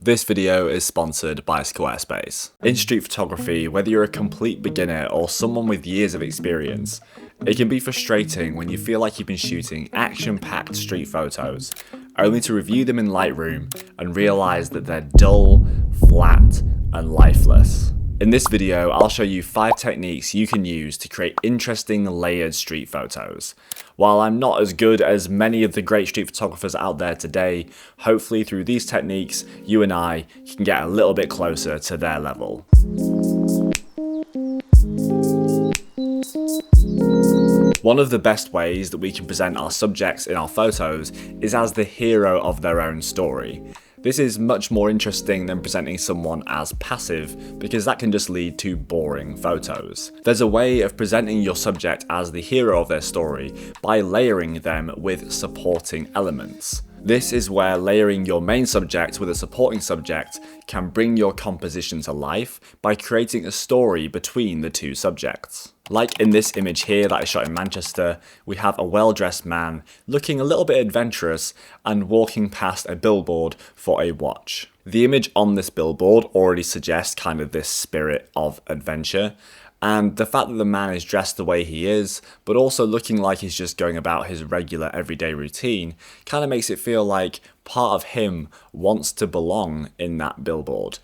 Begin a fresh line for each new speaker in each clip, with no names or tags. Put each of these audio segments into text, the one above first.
This video is sponsored by Squarespace. In street photography, whether you're a complete beginner or someone with years of experience, it can be frustrating when you feel like you've been shooting action-packed street photos, only to review them in Lightroom and realise that they're dull, flat, and lifeless. In this video, I'll show you 5 techniques you can use to create interesting layered street photos. While I'm not as good as many of the great street photographers out there today, hopefully through these techniques, you and I can get a little bit closer to their level. One of the best ways that we can present our subjects in our photos is as the hero of their own story. This is much more interesting than presenting someone as passive, because that can just lead to boring photos. There's a way of presenting your subject as the hero of their story by layering them with supporting elements. This is where layering your main subject with a supporting subject can bring your composition to life by creating a story between the two subjects. Like in this image here that I shot in Manchester, we have a well-dressed man looking a little bit adventurous and walking past a billboard for a watch. The image on this billboard already suggests kind of this spirit of adventure, and the fact that the man is dressed the way he is, but also looking like he's just going about his regular everyday routine, kind of makes it feel like part of him wants to belong in that billboard.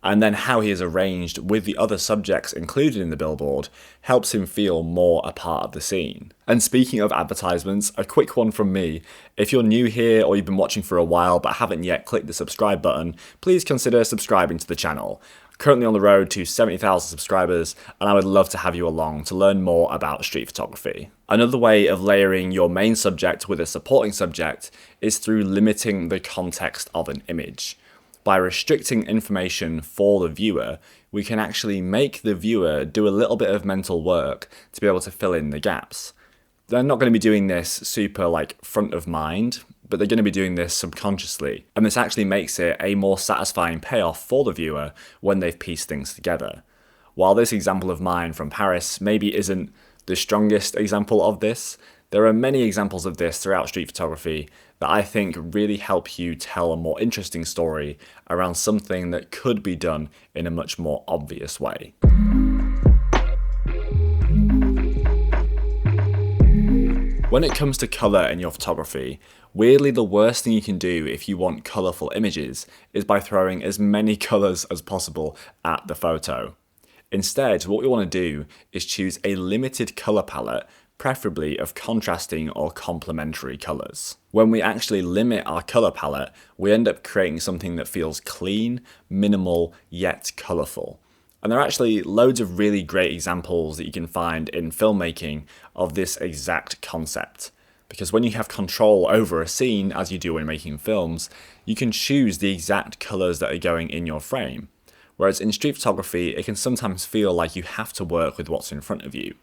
And then how he is arranged with the other subjects included in the billboard helps him feel more a part of the scene. And speaking of advertisements, a quick one from me. If you're new here or you've been watching for a while but haven't yet clicked the subscribe button, please consider subscribing to the channel. Currently on the road to 70,000 subscribers, and I would love to have you along to learn more about street photography. Another way of layering your main subject with a supporting subject is through limiting the context of an image. By restricting information for the viewer, we can actually make the viewer do a little bit of mental work to be able to fill in the gaps. They're not going to be doing this super front of mind, but they're going to be doing this subconsciously. And this actually makes it a more satisfying payoff for the viewer when they've pieced things together. While this example of mine from Paris maybe isn't the strongest example of this, there are many examples of this throughout street photography that I think really help you tell a more interesting story around something that could be done in a much more obvious way. When it comes to colour in your photography, weirdly the worst thing you can do if you want colourful images is by throwing as many colours as possible at the photo. Instead, what we want to do is choose a limited colour palette, preferably of contrasting or complementary colours. When we actually limit our colour palette, we end up creating something that feels clean, minimal, yet colourful. And there are actually loads of really great examples that you can find in filmmaking of this exact concept. Because when you have control over a scene, as you do when making films, you can choose the exact colours that are going in your frame. Whereas in street photography, it can sometimes feel like you have to work with what's in front of you.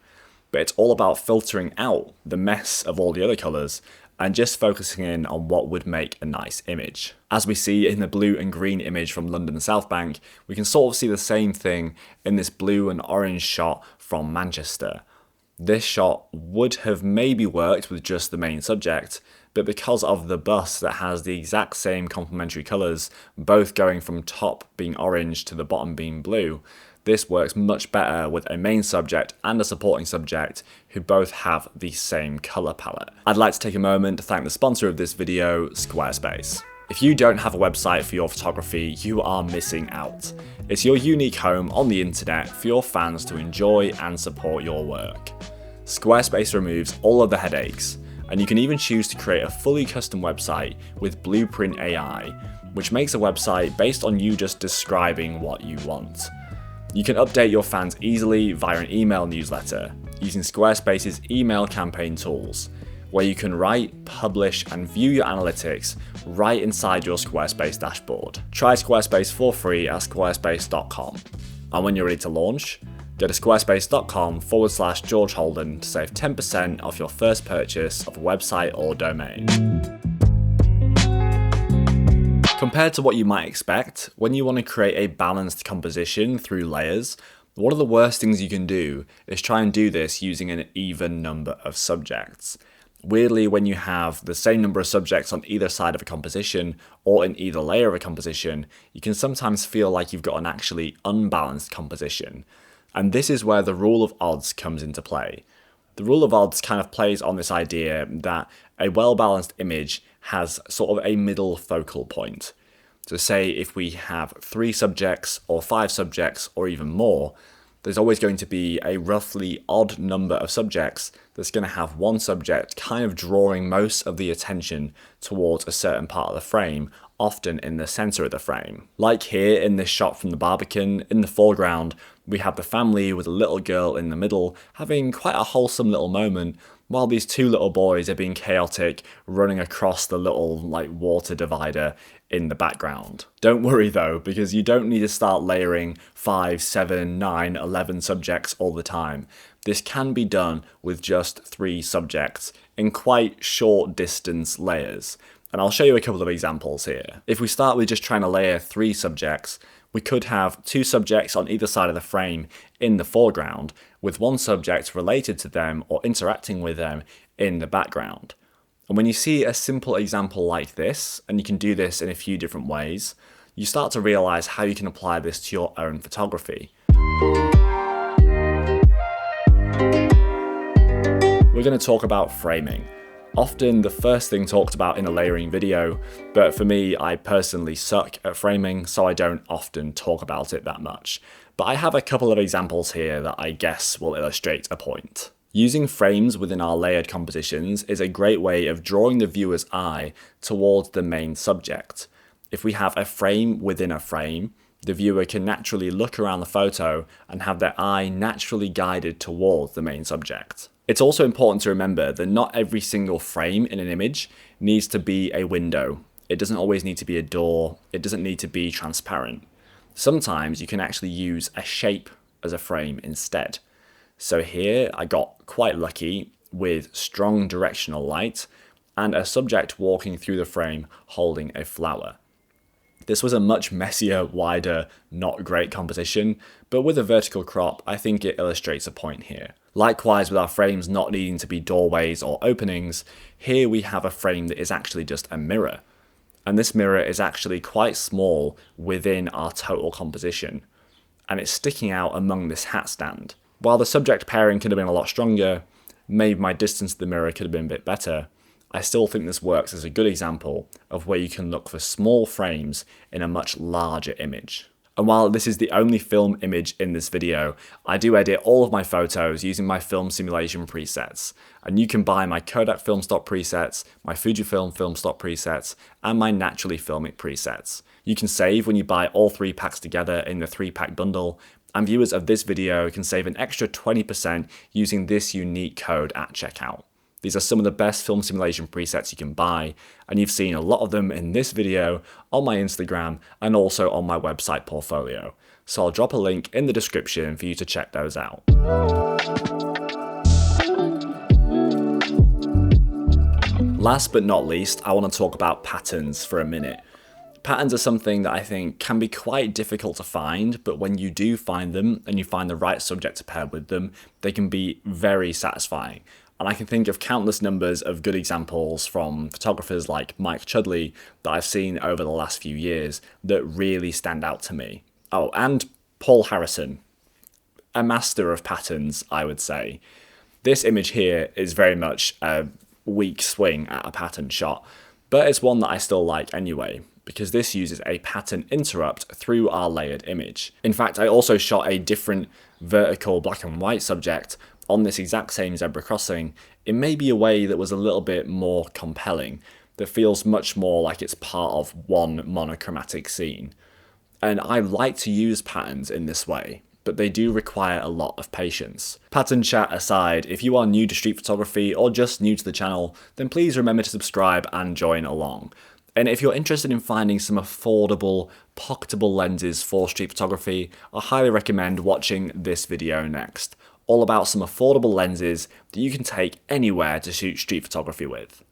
But it's all about filtering out the mess of all the other colours and just focusing in on what would make a nice image. As we see in the blue and green image from London South Bank, we can sort of see the same thing in this blue and orange shot from Manchester. This shot would have maybe worked with just the main subject, but because of the bus that has the exact same complementary colours, both going from top being orange to the bottom being blue, this works much better with a main subject and a supporting subject who both have the same colour palette. I'd like to take a moment to thank the sponsor of this video, Squarespace. If you don't have a website for your photography, you are missing out. It's your unique home on the internet for your fans to enjoy and support your work. Squarespace removes all of the headaches, and you can even choose to create a fully custom website with Blueprint AI, which makes a website based on you just describing what you want. You can update your fans easily via an email newsletter using Squarespace's email campaign tools, where you can write, publish, and view your analytics right inside your Squarespace dashboard. Try Squarespace for free at squarespace.com. And when you're ready to launch, go to squarespace.com/GeorgeHolden to save 10% off your first purchase of a website or domain. Compared to what you might expect, when you want to create a balanced composition through layers, one of the worst things you can do is try and do this using an even number of subjects. Weirdly, when you have the same number of subjects on either side of a composition or in either layer of a composition, you can sometimes feel like you've got an actually unbalanced composition. And this is where the rule of odds comes into play. The rule of odds kind of plays on this idea that a well-balanced image has sort of a middle focal point. So say if we have 3 subjects or 5 subjects or even more, there's always going to be a roughly odd number of subjects that's going to have one subject kind of drawing most of the attention towards a certain part of the frame, often in the center of the frame. Like here in this shot from the Barbican, in the foreground, we have the family with a little girl in the middle having quite a wholesome little moment, while these 2 little boys are being chaotic, running across the little water divider in the background. Don't worry though, because you don't need to start layering 5, 7, 9, 11 subjects all the time. This can be done with just 3 subjects in quite short distance layers. And I'll show you a couple of examples here. If we start with just trying to layer 3 subjects, we could have 2 subjects on either side of the frame in the foreground, with one subject related to them or interacting with them in the background. And when you see a simple example like this, and you can do this in a few different ways, you start to realize how you can apply this to your own photography. We're going to talk about framing. Often the first thing talked about in a layering video, but for me, I personally suck at framing, so I don't often talk about it that much. But I have a couple of examples here that I guess will illustrate a point. Using frames within our layered compositions is a great way of drawing the viewer's eye towards the main subject. If we have a frame within a frame, the viewer can naturally look around the photo and have their eye naturally guided towards the main subject. It's also important to remember that not every single frame in an image needs to be a window. It doesn't always need to be a door. It doesn't need to be transparent. Sometimes you can actually use a shape as a frame instead. So here I got quite lucky with strong directional light and a subject walking through the frame holding a flower. This was a much messier, wider, not great composition, but with a vertical crop, I think it illustrates a point here. Likewise, with our frames not needing to be doorways or openings, here we have a frame that is actually just a mirror. And this mirror is actually quite small within our total composition, and it's sticking out among this hat stand. While the subject pairing could have been a lot stronger, maybe my distance to the mirror could have been a bit better, I still think this works as a good example of where you can look for small frames in a much larger image. And while this is the only film image in this video, I do edit all of my photos using my film simulation presets. And you can buy my Kodak film stock presets, my Fujifilm film stock presets, and my Naturally Filmic presets. You can save when you buy all 3 packs together in the 3-pack bundle, and viewers of this video can save an extra 20% using this unique code at checkout. These are some of the best film simulation presets you can buy, and you've seen a lot of them in this video, on my Instagram, and also on my website portfolio. So I'll drop a link in the description for you to check those out. Last but not least, I want to talk about patterns for a minute. Patterns are something that I think can be quite difficult to find, but when you do find them and you find the right subject to pair with them, they can be very satisfying. And I can think of countless numbers of good examples from photographers like Mike Chudley that I've seen over the last few years that really stand out to me. Oh, and Paul Harrison, a master of patterns, I would say. This image here is very much a weak swing at a pattern shot, but it's one that I still like anyway, because this uses a pattern interrupt through our layered image. In fact, I also shot a different vertical black and white subject on this exact same zebra crossing in maybe a way that was a little bit more compelling, that feels much more like it's part of one monochromatic scene. And I like to use patterns in this way, but they do require a lot of patience. Pattern chat aside, if you are new to street photography or just new to the channel, then please remember to subscribe and join along. And if you're interested in finding some affordable, pocketable lenses for street photography, I highly recommend watching this video next, all about some affordable lenses that you can take anywhere to shoot street photography with.